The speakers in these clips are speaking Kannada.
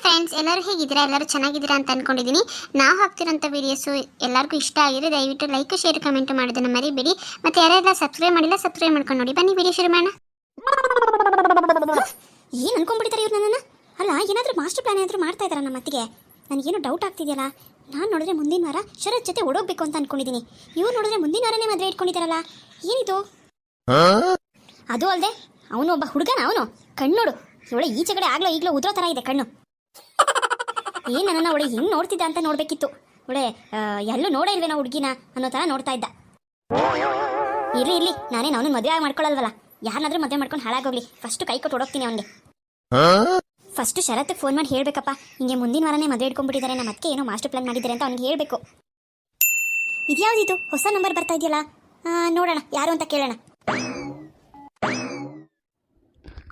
ಫ್ರೆಂಡ್ಸ್, ಎಲ್ಲರೂ ಹೇಗಿದ್ದೀರಾ? ಎಲ್ಲರೂ ಚೆನ್ನಾಗಿದ್ದೀರಾ ಅಂತ ಅನ್ಕೊಂಡಿದ್ದೀನಿ. ನಾವು ಹಾಕ್ತಿರೋಂಥ ವೀಡಿಯೋಸು ಎಲ್ಲರಿಗೂ ಇಷ್ಟ ಆಗಿದೆ. ದಯವಿಟ್ಟು ಲೈಕ್, ಶೇರ್, ಕಮೆಂಟ್ ಮಾಡೋದನ್ನ ಮರಿಬೇಡಿ. ಮತ್ತು ಯಾರೆಲ್ಲ ಸಬ್ಸ್ಕ್ರೈಬ್ ಮಾಡಿಲ್ಲ ಸಬ್ಸ್ಕ್ರೈಬ್ ಮಾಡ್ಕೊಂಡು ನೋಡಿ. ಬನ್ನಿ ವಿಡಿಯೋ ಶುರು ಮಾಡೋಣ. ಏನು ಅನ್ಕೊಂಡ್ಬಿಡ್ತಾರೆ ಇವ್ರು ನನ್ನನ್ನು? ಅಲ್ಲ, ಏನಾದರೂ ಮಾಸ್ಟರ್ ಪ್ಲಾನ್ ಏನಾದರೂ ಮಾಡ್ತಾ ಇದ್ದಾರಾ ನಮ್ಮ ಅತ್ತಿಗೆ? ನನಗೇನು ಡೌಟ್ ಆಗ್ತಿದೆಯಲ್ಲ. ನಾನು ನೋಡಿದ್ರೆ ಮುಂದಿನ ವಾರ ಶರತ್ ಜೊತೆ ಓಡೋಗ್ಬೇಕು ಅಂತ ಅನ್ಕೊಂಡಿದ್ದೀನಿ. ಇವ್ರು ನೋಡಿದ್ರೆ ಮುಂದಿನ ವಾರನೇ ಮದುವೆ ಇಟ್ಕೊಂಡಿದ್ದಾರಲ್ಲ, ಏನಿದು? ಅದು ಅಲ್ಲದೆ ಅವನು ಒಬ್ಬ ಹುಡುಗನ, ಅವನು ಕಣ್ಣೋಡು ಇವಳೆ ಈಚೆ ಕಡೆ ಆಗ್ಲೋ ಈಗಲೋ ಉದ್ರೋ ಥರ ಇದೆ ಕಣ್ಣು. ಏನು ನನ್ನನ್ನು ಅವಳೆ ಹೆಂಗೆ ನೋಡ್ತಿದ್ದ ಅಂತ ನೋಡಬೇಕಿತ್ತು. ಅವಳೆ ಎಲ್ಲೂ ನೋಡೇ ಇಲ್ವೇನೋ ಹುಡುಗಿನ ಅನ್ನೋ ಥರ ನೋಡ್ತಾ ಇದ್ದ. ಇರ್ಲಿ ನಾನೇನು ಅವನನ್ನು ಮದುವೆ ಮಾಡ್ಕೊಳ್ಳಲ್ವಲ್ಲ, ಯಾರನ್ನಾದ್ರೂ ಮದುವೆ ಮಾಡ್ಕೊಂಡು ಹಾಳಾಗೋಗ್ಲಿ. ಫಸ್ಟು ಕೈ ಕೊಟ್ಟು ಹೊಡೋಗ್ತೀನಿ ಅವನಿಗೆ. ಫಸ್ಟು ಶರತ್ಗೆ ಫೋನ್ ಮಾಡಿ ಹೇಳಬೇಕಪ್ಪ, ಹಿಂಗೆ ಮುಂದಿನ ವಾರನೇ ಮದುವೆ ಇಟ್ಕೊಂಡ್ಬಿಟ್ಟಿದ್ದಾರೆ, ನಮ್ಮ ಅದಕ್ಕೆ ಏನೋ ಮಾಸ್ಟರ್ ಪ್ಲಾನ್ ಮಾಡಿದ್ದಾರೆ ಅಂತ ಅವ್ನಿಗೆ ಹೇಳಬೇಕು. ಇದ್ಯಾವುದಿದು ಹೊಸ ನಂಬರ್ ಬರ್ತಾ ಇದೆಯಲ್ಲ? ನೋಡೋಣ ಯಾರು ಅಂತ ಕೇಳೋಣ.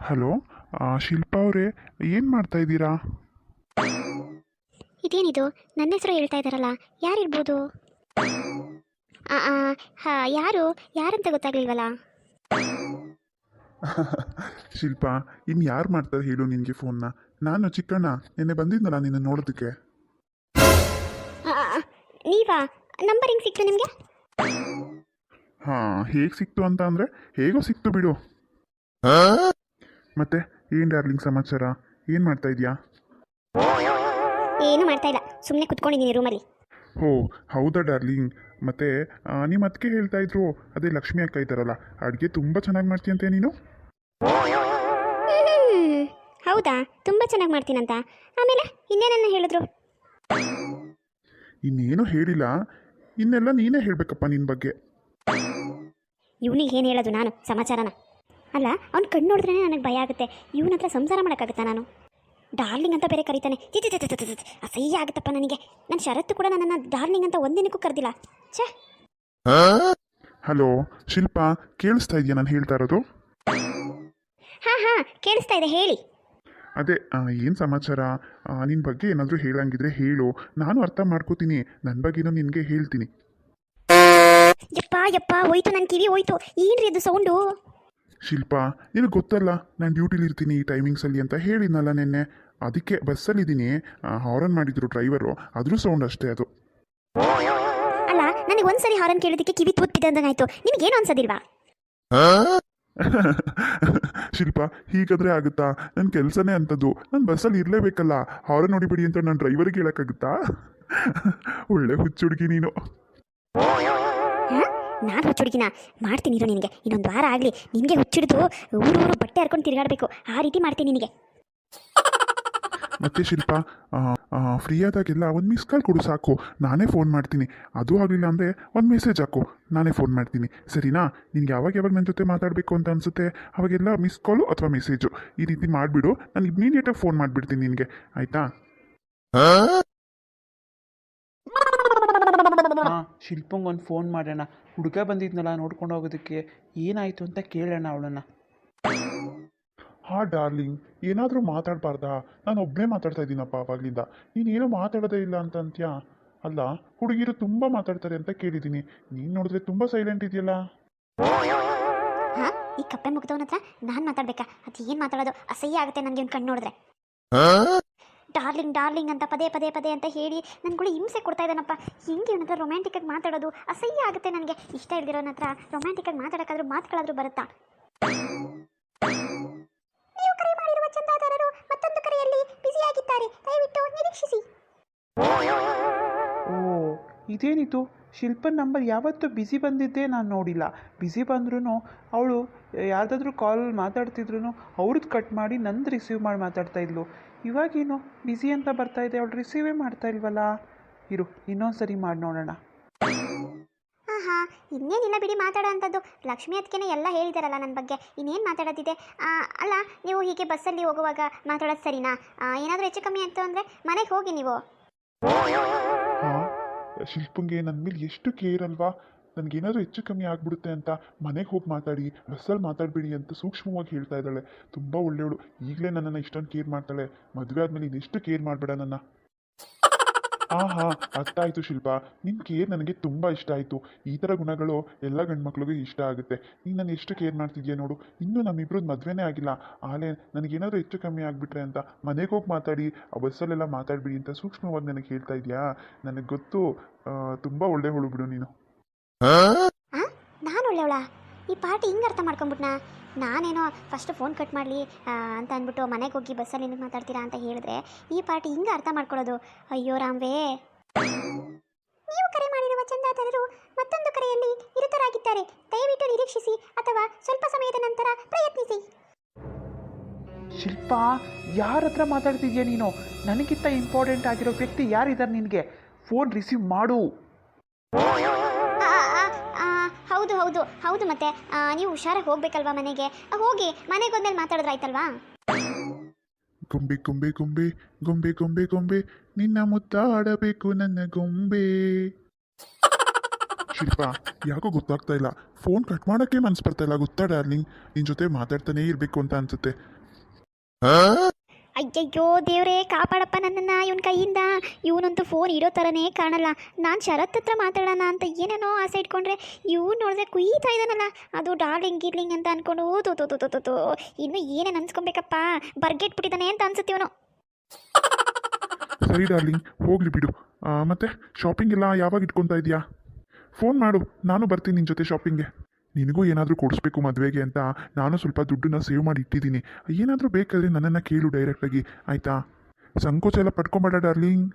ಹಲೋ, ಶಿಲ್ಪಾ ಅವರೇ, ಏನು ಮಾಡ್ತಾ ಇದ್ದೀರಾ? ಇದೇನಿದು ನನ್ನ ಹೆಸರು ಹೇಳ್ತಾ ಇದ್ದಾರಲ್ಲ, ಯಾರಿರ್ಬೋದು? ಯಾರಂತ ಗೊತ್ತಾಗ್ಲಿಲ್ವಲ್ಲ. ಶಿಲ್ಪಾ, ಇನ್ನು ಯಾರು ಮಾಡ್ತಾರೆ ಹೇಳು ನಿನಗೆ ಫೋನ್ನ? ನಾನು ಚಿಕ್ಕಣ್ಣ, ನಿನ್ನೆ ಬಂದಿದ್ನಲ್ಲ ನಿನ್ನ ನೋಡೋದಕ್ಕೆ. ನೀವಾ? ನಂಬರ್ ಹೆಂಗೆ ಸಿಕ್ತು ನಿಮಗೆ? ಹಾಂ, ಹೇಗೆ ಸಿಕ್ತು ಅಂತ ಅಂದರೆ ಹೇಗೋ ಸಿಕ್ತು ಬಿಡು. ಮತ್ತೆ ಏನು ಡಾರ್ಲಿಂಗ್ ಸಮಾಚಾರ? ಏನು ಮಾಡ್ತಾ ಇದೆಯಾ? ಏನು ಮಾಡ್ತಾ ಇಲ್ಲ, ಸುಮ್ಮನೆ ಕುತ್ಕೊಂಡಿದ್ದೀನಿ ರೂಮಲ್ಲಿ. ಓ ಹೌದಾ ಡಾರ್ಲಿಂಗ್. ಮತ್ತೆ ನಿಮ್ಮ ಅದಕ್ಕೆ ಹೇಳ್ತಾ ಇದ್ರು, ಅದೇ ಲಕ್ಷ್ಮಿ ಅಕ್ಕ ಇದ್ದಾರಲ್ಲ, ಅಡುಗೆ ತುಂಬ ಚೆನ್ನಾಗಿ ಮಾಡ್ತೀಯಂತೆ ನೀನು. ಹೌದಾ? ತುಂಬ ಚೆನ್ನಾಗಿ ಮಾಡ್ತೀನಂತ. ಆಮೇಲೆ ಇನ್ನೇನನ್ನ ಹೇಳಿದ್ರು? ಇನ್ನೇನು ಹೇಳಿಲ್ಲ, ಇನ್ನೆಲ್ಲ ನೀನೇ ಹೇಳಬೇಕಪ್ಪ ನಿನ್ನ ಬಗ್ಗೆ. ಇವನಿಗೆ ಏನು ಹೇಳೋದು ನಾನು ಸಮಾಚಾರನ? ಅಲ್ಲ, ಅವ್ನು ಕಣ್ಣು ನೋಡಿದ್ರೇ ನನಗೆ ಭಯ ಆಗುತ್ತೆ. ಇವನ ಹತ್ರ ಸಂಸಾರ ಮಾಡೋಕ್ಕಾಗುತ್ತಾ ನಾನು? ಡಾರ್ಲಿಂಗ್ ಅಂತ ಬೇರೆ ಕರೀತಾನೆ. ಅಸಹ್ಯ ಆಗುತ್ತಪ್ಪ ನನಗೆ. ನನ್ನ ಶರತ್ತು ಕೂಡ ನನ್ನನ್ನು ಡಾರ್ಲಿಂಗ್ ಅಂತ ಒಂದಿನಕ್ಕೂ ಕರೆದಿಲ್ಲ. ಛೇ. ಹಲೋ ಶಿಲ್ಪಾ, ಕೇಳಿಸ್ತಾ ಇದೆಯಾ ನಾನು ಹೇಳ್ತಾ ಇರೋದು? ಹಾಂ ಕೇಳಿಸ್ತಾ ಇದೆ, ಹೇಳಿ. ಅದೇ ಏನು ಸಮಾಚಾರ? ನಿನ್ನ ಬಗ್ಗೆ ಏನಾದರೂ ಹೇಳಂಗಿದ್ರೆ ಹೇಳು, ನಾನು ಅರ್ಥ ಮಾಡ್ಕೋತೀನಿ. ನನ್ನ ಬಗ್ಗೆನೂ ನಿನಗೆ ಹೇಳ್ತೀನಿ. ಯಪ್ಪ ಹೋಯ್ತು, ನನ್ನ ಕಿವಿ ಹೋಯ್ತು. ಏನ್ರಿ ಅದು ಸೌಂಡು? ಶಿಲ್ಪಾ, ನಿನಗೆ ಗೊತ್ತಲ್ಲ ನಾನು ಡ್ಯೂಟಿಲಿ ಇರ್ತೀನಿ ಈ ಟೈಮಿಂಗ್ಸಲ್ಲಿ ಅಂತ ಹೇಳಿದ್ನಲ್ಲ ನಿನ್ನೆ. ಅದಕ್ಕೆ ಬಸ್ಸಲ್ಲಿದ್ದೀನಿ, ಹಾರನ್ ಮಾಡಿದ್ರು ಡ್ರೈವರು, ಅದ್ರ ಸೌಂಡ್ ಅಷ್ಟೇ ಅದು. ಅಲ್ಲ, ನನಗೆ ಒಂದ್ಸರಿ ಹಾರನ್ ಕೇಳೋದಕ್ಕೆ ಕಿವಿ ತೂತ್ಬಿದ್ದೆ ಅಂದಂಗಾಯ್ತು. ನಿಮಗೇನು ಅನ್ಸೋದಿಲ್ವಾ? ಶಿಲ್ಪಾ, ಹೀಗಾದ್ರೆ ಆಗುತ್ತಾ? ನನ್ನ ಕೆಲಸನೇ ಅಂಥದ್ದು, ನಾನು ಬಸ್ಸಲ್ಲಿ ಇರಲೇಬೇಕಲ್ಲ. ಹಾರನ್ ನೋಡಿಬಿಡಿ ಅಂತ ನಾನು ಡ್ರೈವರ್ಗೆ ಹೇಳೋಕ್ಕಾಗುತ್ತಾ? ಒಳ್ಳೆ ಹುಚ್ಚುಡುಗಿ ನೀನು. ನಾನು ಹುಚ್ಚುಡುಗಿನ ಮಾಡ್ತೀನಿ ಇರೋ ನಿನಗೆ. ಇನ್ನೊಂದು ವಾರ ಆಗಲಿ, ನಿನಗೆ ಹುಚ್ಚಿಡಿದು ಊರು ಬಟ್ಟೆ ಹರ್ಕೊಂಡು ತಿರುಗಾಡಬೇಕು, ಆ ರೀತಿ ಮಾಡ್ತೀನಿ ನಿನಗೆ. ಮತ್ತೆ ಶಿಲ್ಪಾ, ಫ್ರೀ ಆದಾಗೆಲ್ಲ ಒಂದು ಮಿಸ್ ಕಾಲ್ ಕೊಡು ಸಾಕು, ನಾನೇ ಫೋನ್ ಮಾಡ್ತೀನಿ. ಅದು ಆಗಲಿಲ್ಲ ಅಂದರೆ ಒಂದು ಮೆಸೇಜ್ ಹಾಕು, ನಾನೇ ಫೋನ್ ಮಾಡ್ತೀನಿ, ಸರಿನಾ? ನಿನ್ಗೆ ಯಾವಾಗ ನನ್ನ ಜೊತೆ ಮಾತಾಡಬೇಕು ಅಂತ ಅನಿಸುತ್ತೆ ಅವಾಗೆಲ್ಲ ಮಿಸ್ ಕಾಲು ಅಥವಾ ಮೆಸೇಜು ಈ ರೀತಿ ಮಾಡಿಬಿಡು. ನಾನು ಇಮ್ಮಿಡಿಯೇಟಾಗಿ ಫೋನ್ ಮಾಡಿಬಿಡ್ತೀನಿ ನಿನಗೆ, ಆಯಿತಾ? ಹಾಂ, ಶಿಲ್ಪಂಗೆ ಒಂದು ಫೋನ್ ಮಾಡೋಣ. ಹುಡುಗ ಬಂದಿದ್ನಲ್ಲ ನೋಡ್ಕೊಂಡು ಹೋಗೋದಕ್ಕೆ, ಏನಾಯಿತು ಅಂತ ಕೇಳೋಣ ಅವಳನ್ನು. ಹಾಂ ಡಾರ್ಲಿಂಗ್, ಏನಾದರೂ ಮಾತಾಡಬಾರ್ದಾ? ನಾನು ಒಬ್ಬನೇ ಮಾತಾಡ್ತಾ ಇದ್ದೀನಪ್ಪ ಅವಾಗಲಿಂದ. ನೀನೇನೋ ಮಾತಾಡೋದೇ ಇಲ್ಲ ಅಂತ ಅಂತ್ಯಾ? ಅಲ್ಲ, ಹುಡುಗಿರು ತುಂಬ ಮಾತಾಡ್ತಾರೆ ಅಂತ ಕೇಳಿದ್ದೀನಿ, ನೀನು ನೋಡಿದ್ರೆ ತುಂಬ ಸೈಲೆಂಟ್ ಇದೆಯಲ್ಲ. ಹಾಂ, ಈ ಕಪ್ಪೆ ಮುಗ್ದವನ ಹತ್ರ ನಾನು ಮಾತಾಡ್ಬೇಕಾ? ಅದು ಏನು ಮಾತಾಡೋದು? ಅಸಹ್ಯ ಆಗುತ್ತೆ ನನಗೆ ಒಂದು ಕಣ್ಣು ನೋಡಿದ್ರೆ. ಡಾರ್ಲಿಂಗ್ ಅಂತ ಪದೇ ಅಂತ ಹೇಳಿ ನನ್ನ ಕೂಡ ಹಿಂಸೆ ಕೊಡ್ತಾ ಇದ್ದಾನಪ್ಪ. ಹಿಂಗೆ ಇವನ ಹತ್ರ ರೊಮ್ಯಾಂಟಿಕ್ಕಾಗಿ ಮಾತಾಡೋದು ಅಸಹ್ಯ ಆಗುತ್ತೆ ನನಗೆ. ಇಷ್ಟ ಇಲ್ದಿರೋನ ಹತ್ರ ರೊಮ್ಯಾಂಟಿಕ್ಕಾಗಿ ಮಾತಾಡೋಕ್ಕಾದ್ರೂ ಮಾತುಗಳಾದ್ರೂ ಬರುತ್ತಾ? ನೀವು ಕರೆ ಮಾಡಿರುವ ಚಂದಾದಾರರು ಮತ್ತೊಂದು ಕರೆಯಲ್ಲಿ ಬ್ಯುಸಿಯಾಗಿದ್ದಾರೆ, ದಯವಿಟ್ಟು ನಿರೀಕ್ಷಿಸಿ. ಓ, ಇದೇನಿದು? ಶಿಲ್ಪನ್ ನಂಬರ್ ಯಾವತ್ತೂ ಬ್ಯುಸಿ ಬಂದಿದ್ದೇ ನಾನು ನೋಡಿಲ್ಲ. ಬ್ಯುಸಿ ಬಂದ್ರೂ ಅವಳು ಯಾರ್ದಾದ್ರೂ ಕಾಲ್ ಮಾತಾಡ್ತಿದ್ರು ಅವ್ರದ್ದು ಕಟ್ ಮಾಡಿ ನಂದು ರಿಸೀವ್ ಮಾಡಿ ಮಾತಾಡ್ತಾ ಇದ್ಲು. ಇವಾಗೇನು ಬ್ಯುಸಿ ಅಂತ ಬರ್ತಾ ಇದೆ, ಅವಳು ರಿಸೀವೇ ಮಾಡ್ತಾ ಇಲ್ವಲ್ಲ. ಇರು, ಇನ್ನೊಂದು ಸರಿ ಮಾಡಿ ನೋಡೋಣ. ಹಾಂ, ಇನ್ನೇನಿಲ್ಲ ಬಿಡಿ ಮಾತಾಡೋ ಅಂಥದ್ದು. ಲಕ್ಷ್ಮಿ ಅದಕ್ಕೇನೆ ಎಲ್ಲ ಹೇಳಿದಾರಲ್ಲ ನನ್ನ ಬಗ್ಗೆ, ಇನ್ನೇನು ಮಾತಾಡೋದಿದೆ? ಅಲ್ಲ, ನೀವು ಹೀಗೆ ಬಸ್ಸಲ್ಲಿ ಹೋಗುವಾಗ ಮಾತಾಡೋದು ಸರಿನಾ? ಏನಾದರೂ ಹೆಚ್ಚು ಕಮ್ಮಿ ಆಯಿತು ಅಂದರೆ ಮನೆಗೆ ಹೋಗಿ ನೀವು. ಹಾಂ, ಶಿಲ್ಪಂಗೆ ನನ್ನ ಮೇಲೆ ಎಷ್ಟು ಕೇರ್ ಅಲ್ವಾ? ನನಗೇನಾದರೂ ಹೆಚ್ಚು ಕಮ್ಮಿ ಆಗಿಬಿಡುತ್ತೆ ಅಂತ ಮನೆಗೆ ಹೋಗಿ ಮಾತಾಡಿ, ಬಸ್ಸಲ್ಲಿ ಮಾತಾಡಬೇಡಿ ಅಂತ ಸೂಕ್ಷ್ಮವಾಗಿ ಹೇಳ್ತಾ ಇದ್ದಾಳೆ. ತುಂಬ ಒಳ್ಳೆಯವಳು. ಈಗಲೇ ನನ್ನನ್ನು ಇಷ್ಟೊಂದು ಕೇರ್ ಮಾಡ್ತಾಳೆ, ಮದುವೆ ಆದಮೇಲೆ ಇನ್ನೆಷ್ಟು ಕೇರ್ ಮಾಡಬೇಡ ನನ್ನ. ಆಹಾ, ಅರ್ಥ ಆಯಿತು ಶಿಲ್ಪ. ನಿನ್ನ ಕೇರ್ ನನಗೆ ತುಂಬ ಇಷ್ಟ ಆಯಿತು. ಈ ಥರ ಗುಣಗಳು ಎಲ್ಲ ಗಂಡ್ಮಕ್ಳಿಗೂ ಇಷ್ಟ ಆಗುತ್ತೆ. ನೀನು ನಾನು ಎಷ್ಟು ಕೇರ್ ಮಾಡ್ತಿದ್ಯಾ ನೋಡು. ಇನ್ನೂ ನಮ್ಮಿಬ್ರದ್ದು ಮದುವೆನೇ ಆಗಿಲ್ಲ, ಆಲೇ ನನಗೇನಾದರೂ ಹೆಚ್ಚು ಕಮ್ಮಿ ಆಗಿಬಿಟ್ರೆ ಅಂತ ಮನೆಗೆ ಹೋಗಿ ಮಾತಾಡಿ, ಆ ಬಸ್ಸಲ್ಲೆಲ್ಲ ಮಾತಾಡ್ಬಿಡಿ ಅಂತ ಸೂಕ್ಷ್ಮವಾಗಿ ನನಗೆ ಹೇಳ್ತಾ ಇದೆಯಾ. ನನಗೆ ಗೊತ್ತು, ತುಂಬ ಒಳ್ಳೆ ಹುಳು ಬಿಡು ನೀನು. ನಾನು ಒಳ್ಳೆವಳ? ಈ ಪಾರ್ಟಿ ಹಿಂಗೆ ಅರ್ಥ ಮಾಡ್ಕೊಂಬಿಟ್ನಾ? ನಾನೇನೋ ಫಸ್ಟ್ ಫೋನ್ ಕಟ್ ಮಾಡಲಿ ಅಂತ ಅಂದ್ಬಿಟ್ಟು ಮನೆಗೆ ಹೋಗಿ ಬಸ್ಸಲ್ಲಿ ನಿಮಗೆ ಮಾತಾಡ್ತೀರಾ ಅಂತ ಹೇಳಿದ್ರೆ ಈ ಪಾರ್ಟಿ ಹಿಂಗೆ ಅರ್ಥ ಮಾಡ್ಕೊಳ್ಳೋದು. ಅಯ್ಯೋ ರಾಮ್ವೇ. ನೀವು ಕರೆ ಮಾಡಿರುವ ಚಂದಾದಾರರು ಮತ್ತೊಂದು ಕರೆಯಲ್ಲಿ ನಿರತರಾಗಿದ್ದಾರೆ. ದಯವಿಟ್ಟು ನಿರೀಕ್ಷಿಸಿ ಅಥವಾ ಸ್ವಲ್ಪ ಸಮಯದ ನಂತರ ಪ್ರಯತ್ನಿಸಿ. ಶಿಲ್ಪ, ಯಾರ ಹತ್ರ ಮಾತಾಡ್ತಿದ್ಯಾ ನೀನು? ನನಗಿಂತ ಇಂಪಾರ್ಟೆಂಟ್ ಆಗಿರೋ ವ್ಯಕ್ತಿ ಯಾರಿದ್ದಾರೆ ನಿನಗೆ? ಫೋನ್ ರಿಸೀವ್ ಮಾಡು. ಹೌದು ಹೌದು ಹೌದು. ಮತ್ತೆ ನೀವು ಹುಷಾರಾಗಿ ಹೋಗ್ಬೇಕಲ್ವಾ ಮನೆಗೆ? ಹೋಗಿ ಮನೆಗೆ ಹೋದ್ಮೇಲೆ ಮಾತಾಡಿದ್ರೆ ಆಯ್ತಲ್ವಾ? ಗೊಂಬೆ ಗೊಂಬೆ ಗೊಂಬೆ ಗೊಂಬೆ ಗೊಂಬೆ ಗೊಂಬೆ ನಿನ್ನ ಮುದ್ದಾಡಬೇಕು ನನ್ನ ಗೊಂಬೆ. ಶಿಲ್ಪ, ಯಾಕೋ ಗೊತ್ತಾಗ್ತಾ ಇಲ್ಲ. ಫೋನ್ ಕಟ್ ಮಾಡೋಕ್ಕೆ ಮನ್ಸು ಬರ್ತಾ ಇಲ್ಲ ಗೊತ್ತಾ ಡಾರ್ಲಿಂಗ್. ನಿನ್ನ ಜೊತೆ ಮಾತಾಡ್ತಾನೇ ಇರಬೇಕು ಅಂತ ಅನ್ಸುತ್ತೆ. ಅಯ್ಯಯ್ಯೋ ದೇವ್ರೇ, ಕಾಪಾಡಪ್ಪ ನನ್ನನ್ನು ಇವನ ಕೈಯಿಂದ. ಇವನಂತೂ ಫೋನ್ ಇರೋ ಥರನೇ ಕಾಣಲ್ಲ. ನಾನು ಶರತ್ ಹತ್ರ ಮಾತಾಡೋಣ ಅಂತ ಏನೇನೋ ಆಸೆ ಇಟ್ಕೊಂಡ್ರೆ ಇವ್ನು ನೋಡಿದ್ರೆ ಕುಯ್ತಾ ಇದ್ದಾನಲ್ಲ, ಅದು ಡಾರ್ಲಿಂಗ್ ಗಿರ್ಲಿಂಗ್ ಅಂತ ಅಂದ್ಕೊಂಡು ತೋ ಇನ್ನು ಏನೇನು ಅನ್ಸ್ಕೊಬೇಕಪ್ಪ, ಬರ್ಗೆಟ್ಬಿಟ್ಟಿದ್ದಾನೆ ಅಂತ ಅನ್ಸುತ್ತೆ ಇವನು. ಸರಿ ಡಾರ್ಲಿಂಗ್, ಹೋಗ್ಲಿ ಬಿಡು. ಮತ್ತೆ ಶಾಪಿಂಗ್ ಎಲ್ಲ ಯಾವಾಗ ಇಟ್ಕೊತಾ ಇದೆಯಾ? ಫೋನ್ ಮಾಡು, ನಾನು ಬರ್ತೀನಿ ನಿನ್ನ ಜೊತೆ ಶಾಪಿಂಗ್ಗೆ. ನಿನಗೂ ಏನಾದರೂ ಕೊಡಿಸ್ಬೇಕು ಮದುವೆಗೆ ಅಂತ ನಾನು ಸ್ವಲ್ಪ ದುಡ್ಡನ್ನ ಸೇವ್ ಮಾಡಿ ಇಟ್ಟಿದ್ದೀನಿ. ಏನಾದರೂ ಬೇಕಾದರೆ ನನ್ನನ್ನು ಕೇಳು ಡೈರೆಕ್ಟಾಗಿ, ಆಯಿತಾ? ಸಂಕೋಚ ಎಲ್ಲ ಪಡ್ಕೊಂಬೇಡ ಡಾರ್ಲಿಂಗ್.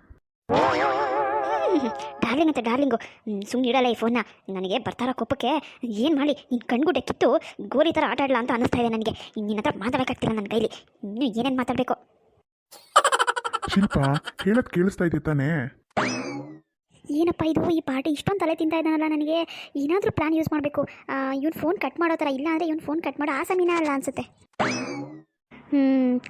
ಡಾರ್ಲಿಂಗ್ ಅಂತ ಡಾರ್ಲಿಂಗು ಸುಮ್ಮನೆ ಇಡಲ್ಲ ಈ ಫೋನ್ನ. ನನಗೆ ಬರ್ತಾರೋ ಕೋಪಕ್ಕೆ ಏನು ಮಾಡಿ ನಿನ್ನ ಕಣ್ಗುಡ್ಡೆ ಕಿತ್ತು ಗೋರಿ ಥರ ಆಟ ಆಡಲ್ಲ ಅಂತ ಅನ್ನಿಸ್ತಾ ಇದೆ ನನಗೆ. ನಿನ್ನ ಹತ್ರ ಮಾತಾಡೋಕ್ಕಾಗ್ತಿಲ್ಲ ನನ್ನ ಕೈಲಿ. ಇನ್ನೂ ಏನೇನು ಮಾತಾಡಬೇಕು? ಶಿಲ್ಪ, ಹೇಳೋದು ಕೇಳಿಸ್ತಾ ಇದೆ ತಾನೇ? ಏನಪ್ಪ ಇದು, ಈ ಪಾರ್ಟಿ ಇಷ್ಟೊಂದು ತಲೆ ತಿಂತಾ ಇದ್ದಾನಲ್ಲ. ನನಗೆ ಏನಾದರೂ ಪ್ಲ್ಯಾನ್ ಯೂಸ್ ಮಾಡಬೇಕು. ಇವ್ನು ಫೋನ್ ಕಟ್ ಮಾಡೋ ಥರ ಇಲ್ಲ ಅಂದರೆ ಇವ್ನು ಫೋನ್ ಕಟ್ ಮಾಡೋ ಆ ಸಮೀನ ಅಲ್ಲ ಅನಿಸುತ್ತೆ.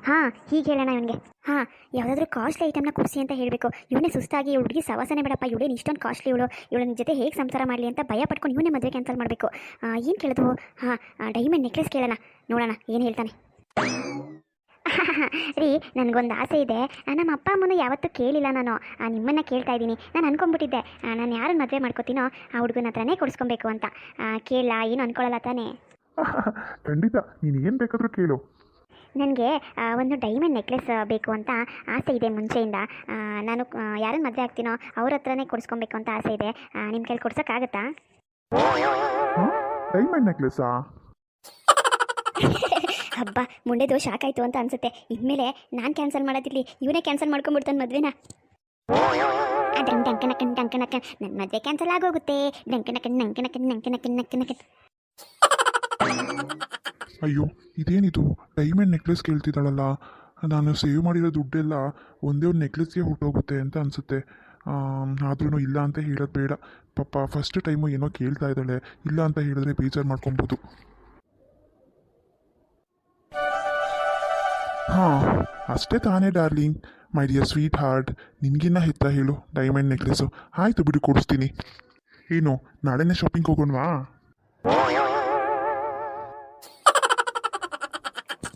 ಹಾಂ, ಹೀಗೆ ಹೇಳೋಣ ಇವನಿಗೆ. ಹಾಂ, ಯಾವುದಾದ್ರೂ ಕಾಸ್ಟ್ಲಿ ಐಟಮ್ನ ಕೊಡಿಸಿ ಅಂತ ಹೇಳಬೇಕು. ಇವನೇ ಸುಸ್ತಾಗಿ ಹುಡುಗಿ ಸವಾಸನೆ ಬೇಡಪ್ಪ, ಇವಳೇನು ಇಷ್ಟೊಂದು ಕಾಸ್ಟ್ಲಿ ಇವಳ ಜೊತೆ ಹೇಗೆ ಸಂಸಾರ ಮಾಡಲಿ ಅಂತ ಭಯ ಪಡ್ಕೊಂಡು ಇವನೇ ಮದುವೆ ಕ್ಯಾನ್ಸಲ್ ಮಾಡಬೇಕು. ಏನು ಕೇಳೋದು? ಹಾಂ, ಡೈಮಂಡ್ ನೆಕ್ಲೆಸ್ ಕೇಳೋಣ, ನೋಡೋಣ ಏನು ಹೇಳ್ತಾನೆ. ರೀ, ನನಗೊಂದು ಆಸೆ ಇದೆ. ನಮ್ಮ ಅಪ್ಪ ಅಮ್ಮನೂ ಯಾವತ್ತೂ ಕೇಳಿಲ್ಲ. ನಾನು ನಿಮ್ಮನ್ನು ಕೇಳ್ತಾ ಇದ್ದೀನಿ. ನಾನು ಅನ್ಕೊಂಡ್ಬಿಟ್ಟಿದ್ದೆ ನಾನು ಯಾರನ್ನು ಮದುವೆ ಮಾಡ್ಕೋತೀನೋ ಆ ಹುಡುಗನ ಹತ್ರನೇ ಕೊಡಿಸ್ಕೊಬೇಕು ಅಂತ. ಕೇಳಲ್ಲ, ಏನು ಅನ್ಕೊಳ್ಳಲ್ಲ ತಾನೇ? ಖಂಡಿತ, ನೀನು ಏನು ಬೇಕಾದರೂ ಕೇಳು. ನನಗೆ ಒಂದು ಡೈಮಂಡ್ ನೆಕ್ಲೆಸ್ ಬೇಕು ಅಂತ ಆಸೆ ಇದೆ ಮುಂಚೆಯಿಂದ. ನಾನು ಯಾರನ್ನು ಮದುವೆ ಆಗ್ತೀನೋ ಅವ್ರ ಹತ್ರನೇ ಕೊಡಿಸ್ಕೊಬೇಕು ಅಂತ ಆಸೆ ಇದೆ. ನಿಮ್ಮ ಕೈಲಿ ಕೊಡ್ಸೋಕ್ಕಾಗತ್ತಾ? ಡೈಮಂಡ್ ನೆಕ್ಲೆಸ್ಸಾ? ಹಬ್ಬ, ಮುಂಡೆದು ಶಾಕ್ ಆಯಿತು ಅಂತ ಅನಿಸುತ್ತೆ. ಇನ್ಮೇಲೆ ನಾನು ಕ್ಯಾನ್ಸಲ್ ಮಾಡೋದಿರಲಿ, ಇವನೇ ಕ್ಯಾನ್ಸಲ್ ಮಾಡ್ಕೊಂಡ್ಬಿಡ್ತಾನೆ ಮದುವೆನ. ಡಂಕನಕನ್ ನನ್ನ ಮದುವೆ ಕ್ಯಾನ್ಸಲ್ ಆಗೋಗುತ್ತೆ. ಡಂಕನಕನ್. ಅಯ್ಯೋ, ಇದೇನಿದು ಡೈಮಂಡ್ ನೆಕ್ಲೆಸ್ ಕೇಳ್ತಿದ್ದಾಳಲ್ಲ. ನಾನು ಸೇವ್ ಮಾಡಿರೋ ದುಡ್ಡೆಲ್ಲ ಒಂದೇ ಒಂದು ನೆಕ್ಲೆಸ್ಗೆ ಹೊರಟೋಗುತ್ತೆ ಅಂತ ಅನಿಸುತ್ತೆ. ಆದ್ರೂ ಇಲ್ಲ ಅಂತ ಹೇಳೋದು ಬೇಡ. ಪಾಪ ಫಸ್ಟ್ ಟೈಮು ಏನೋ ಕೇಳ್ತಾ ಇದ್ದಾಳೆ, ಇಲ್ಲ ಅಂತ ಹೇಳಿದ್ರೆ ಬೇಜಾರು ಮಾಡ್ಕೊಬೋದು. ಹಾಂ, ಅಷ್ಟೇ ತಾನೇ darling, my dear sweetheart. ನಿನಗಿನ್ನ ಹೆತ್ತ ಹೇಳು ಡೈಮಂಡ್ ನೆಕ್ಲೆಸ್ಸು. ಆಯಿತು ಬಿಡು, ಕೊಡಿಸ್ತೀನಿ. ಏನು, ನಾಳೆನೇ ಶಾಪಿಂಗ್ ಹೋಗೋಣವಾ?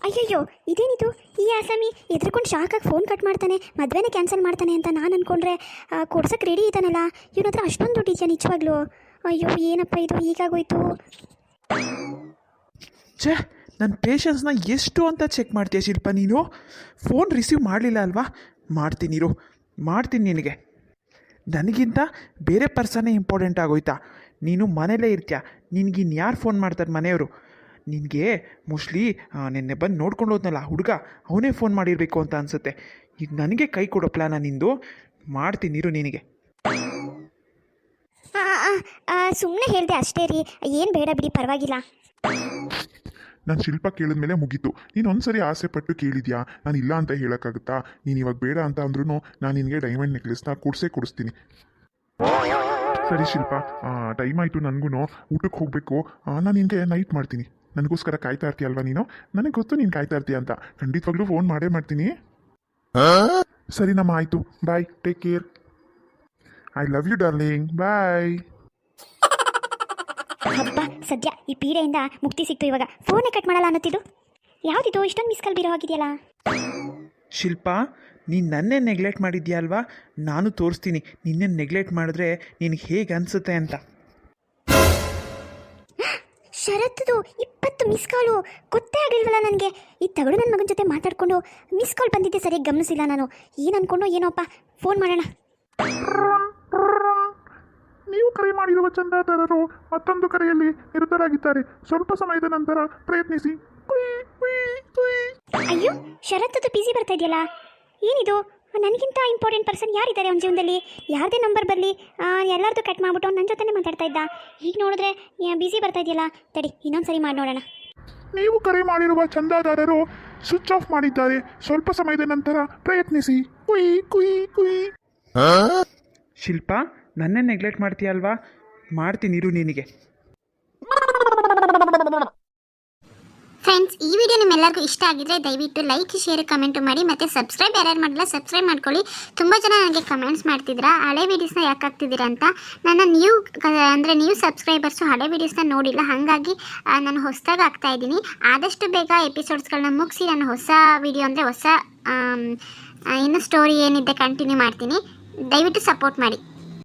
ಅಯ್ಯಯ್ಯೋ, ಇದೇನಿದು? ಈ ಆಸಾಮಿ ಎದ್ರುಕೊಂಡು ಶಾಕಾಗಿ ಫೋನ್ ಕಟ್ ಮಾಡ್ತಾನೆ, ಮದುವೆನೇ ಕ್ಯಾನ್ಸಲ್ ಮಾಡ್ತಾನೆ ಅಂತ ನಾನು ಅಂದ್ಕೊಂಡ್ರೆ ಕೊಡ್ಸೋಕ್ಕೆ ರೆಡಿ ಇದ್ದಾನಲ್ಲ. ಇವನ ಹತ್ರ ಅಷ್ಟೊಂದು ದುಡ್ಡು ಇದೆಯಾ ನಿಜವಾಗ್ಲೂ? ಅಯ್ಯೋ, ಏನಪ್ಪ ಇದು ಹೀಗಾಗೋಯ್ತು? ಛೇ, ನನ್ನ ಪೇಷನ್ಸ್ನ ಎಷ್ಟು ಅಂತ ಚೆಕ್ ಮಾಡ್ತೀಯ ಶಿಲ್ಪ ನೀನು? ಫೋನ್ ರಿಸೀವ್ ಮಾಡಲಿಲ್ಲ ಅಲ್ವಾ? ಮಾಡ್ತೀನಿ ನಿನಗೆ. ನನಗಿಂತ ಬೇರೆ ಪರ್ಸನ್ನೇ ಇಂಪಾರ್ಟೆಂಟ್ ಆಗೋಯ್ತಾ? ನೀನು ಮನೇಲೇ ಇರ್ತೀಯ, ನಿನಗಿನ್ಯಾರು ಫೋನ್ ಮಾಡ್ತಾರೆ ಮನೆಯವರು? ನಿನಗೆ ಮೋಸ್ಟ್ಲಿ ನಿನ್ನೆ ಬಂದು ನೋಡ್ಕೊಂಡು ಹೋದ್ನಲ್ಲ ಹುಡುಗ, ಅವನೇ ಫೋನ್ ಮಾಡಿರಬೇಕು ಅಂತ ಅನಿಸುತ್ತೆ. ಈಗ ನನಗೆ ಕೈ ಕೊಡೋ ಪ್ಲ್ಯಾನ ನಿಂದು? ಮಾಡ್ತೀನಿರು ನಿನಗೆ. ಸುಮ್ಮನೆ ಹೇಳಿದೆ ಅಷ್ಟೇ ರೀ, ಏನು ಬೇಡ ಬಿಡಿ, ಪರವಾಗಿಲ್ಲ. ನಾನು ಶಿಲ್ಪ ಕೇಳಿದ್ಮೇಲೆ ಮುಗೀತು. ನೀನು ಒಂದ್ಸರಿ ಆಸೆ ಪಟ್ಟು ಕೇಳಿದ್ಯಾ, ನಾನು ಇಲ್ಲ ಅಂತ ಹೇಳೋಕ್ಕಾಗುತ್ತಾ? ನೀನು ಇವಾಗ ಬೇಡ ಅಂತ ಅಂದ್ರೂ ನಾನು ನಿನಗೆ ಡೈಮಂಡ್ ನೆಕ್ಲೆಸ್ನ ಕೊಡಿಸ್ತೀನಿ. ಸರಿ ಶಿಲ್ಪ, ಟೈಮ್ ಆಯಿತು, ನನಗೂ ಊಟಕ್ಕೆ ಹೋಗಬೇಕು. ನಾನು ನಿನಗೆ ನೈಟ್ ಮಾಡ್ತೀನಿ. ನನಗೋಸ್ಕರ ಕಾಯ್ತಾ ಇರ್ತೀಯಲ್ವಾ ನೀನು? ನನಗೆ ಗೊತ್ತು ನೀನು ಕಾಯ್ತಾ ಇರ್ತೀಯ ಅಂತ. ಖಂಡಿತವಾಗ್ಲೂ ಫೋನ್ ಮಾಡೇ ಮಾಡ್ತೀನಿ. ಸರಿ ನಮ್ಮ, ಆಯಿತು, bye, take care. I love you darling, bye. ಹಬ್ಬ, ಸದ್ಯ ಈ ಪೀಡೆಯಿಂದ ಮುಕ್ತಿ ಸಿಕ್ತು. ಇವಾಗ ಫೋನೇ ಕಟ್ ಮಾಡಲ್ಲ ಅನ್ನೋತಿದ್ದು ಯಾವುದಿದು? ಇಷ್ಟೊಂದು ಮಿಸ್ ಕಾಲ್ ಬೀರೋ ಆಗಿದೆಯಲ್ಲ. ಶಿಲ್ಪ, ನೀನು ನನ್ನೇ ನೆಗ್ಲೆಕ್ಟ್ ಮಾಡಿದ್ಯಾ ಅಲ್ವಾ, ನಾನು ತೋರಿಸ್ತೀನಿ ನಿನ್ನೆ ನೆಗ್ಲೆಕ್ಟ್ ಮಾಡಿದ್ರೆ ನಿನಗೆ ಹೇಗೆ ಅನಿಸುತ್ತೆ ಅಂತ. ಶರತ್ದು 20 ಮಿಸ್ ಕಾಲು ಗೊತ್ತೇ ಆಗಿಲ್ವಲ್ಲ ನನಗೆ. ಈ ತಗಡು ನನ್ನ ಮಗನ ಜೊತೆ ಮಾತಾಡಿಕೊಂಡು ಮಿಸ್ ಕಾಲ್ ಬಂದಿದ್ದೆ ಸರಿಯಾಗಿ ಗಮನಿಸಿಲ್ಲ ನಾನು. ಏನು ಅನ್ಕೊಂಡು ಏನೋಪ್ಪ, ಫೋನ್ ಮಾಡೋಣ. ನೀವು ಕರೆ ಮಾಡಿರುವ ಚಂದಾದಾರರು ಮತ್ತೊಂದು ಕರೆಯಲ್ಲಿ ನಿರತರಾಗಿದ್ದಾರೆ. ಸ್ವಲ್ಪ ಸಮಯದ ನಂತರ ಪ್ರಯತ್ನಿಸಿ. ಅಯ್ಯೋ, ಶರತ್ದು ಬಿಸಿ ಬರ್ತಾ ಇದೆಯಲ್ಲ, ಏನಿದು? ನನಗಿಂತ ಇಂಪಾರ್ಟೆಂಟ್ ಪರ್ಸನ್ ಯಾರಿದ್ದಾರೆ ಅವನ ಜೀವನದಲ್ಲಿ? ಯಾರದೇ ನಂಬರ್ ಬರಲಿ ಎಲ್ಲರದ್ದು ಕಟ್ ಮಾಡಿಬಿಟ್ಟು ಅವ್ನು ನನ್ನ ಜೊತೆನೇ ಮಾತಾಡ್ತಾ ಇದ್ದ. ಈಗ ನೋಡಿದ್ರೆ ಬಿಸಿ ಬರ್ತಾ ಇದೆಯಲ್ಲ, ತಡಿ ಇನ್ನೊಂದು ಸರಿ ಮಾಡಿ ನೋಡೋಣ. ನೀವು ಕರೆ ಮಾಡಿರುವ ಚಂದಾದಾರರು ಸ್ವಿಚ್ ಆಫ್ ಮಾಡಿದ್ದಾರೆ. ಸ್ವಲ್ಪ ಸಮಯದ ನಂತರ ಪ್ರಯತ್ನಿಸಿ. ಕುಯ್ ಕುಯ್ ಕುಯ್. ಶಿಲ್ಪ, ನನ್ನೇ ನೆಗ್ಲೆಕ್ಟ್ ಮಾಡ್ತೀಯ ಅಲ್ವಾ? ಮಾಡ್ತೀನಿರು ನಿನಗೆ. ಫ್ರೆಂಡ್ಸ್, ಈ ವಿಡಿಯೋ ನಿಮ್ಮೆಲ್ಲರಿಗೂ ಇಷ್ಟ ಆಗಿದ್ರೆ ದಯವಿಟ್ಟು ಲೈಕ್, ಶೇರ್, ಕಮೆಂಟ್ ಮಾಡಿ. ಮತ್ತು ಸಬ್ಸ್ಕ್ರೈಬ್ ಯಾರ್ಯಾರು ಮಾಡಿಲ್ಲ ಸಬ್ಸ್ಕ್ರೈಬ್ ಮಾಡ್ಕೊಳ್ಳಿ. ತುಂಬ ಜನ ನನಗೆ ಕಮೆಂಟ್ಸ್ ಮಾಡ್ತಿದ್ದೀರಾ ಹಳೆ ವೀಡಿಯೋಸ್ನ ಯಾಕೆ ಹಾಕ್ತಿದ್ದೀರಾ ಅಂತ. ನನ್ನ ನ್ಯೂ ಸಬ್ಸ್ಕ್ರೈಬರ್ಸು ಹಳೆ ವೀಡಿಯೋಸ್ನ ನೋಡಿಲ್ಲ, ಹಾಗಾಗಿ ನಾನು ಹೊಸದಾಗಿ ಹಾಕ್ತಾಯಿದ್ದೀನಿ. ಆದಷ್ಟು ಬೇಗ ಎಪಿಸೋಡ್ಸ್ಗಳನ್ನ ಮುಗಿಸಿ ನಾನು ಹೊಸ ವಿಡಿಯೋ ಅಂದರೆ ಹೊಸ ಇನ್ನು ಸ್ಟೋರಿ ಏನಿದೆ ಕಂಟಿನ್ಯೂ ಮಾಡ್ತೀನಿ. ದಯವಿಟ್ಟು ಸಪೋರ್ಟ್ ಮಾಡಿ.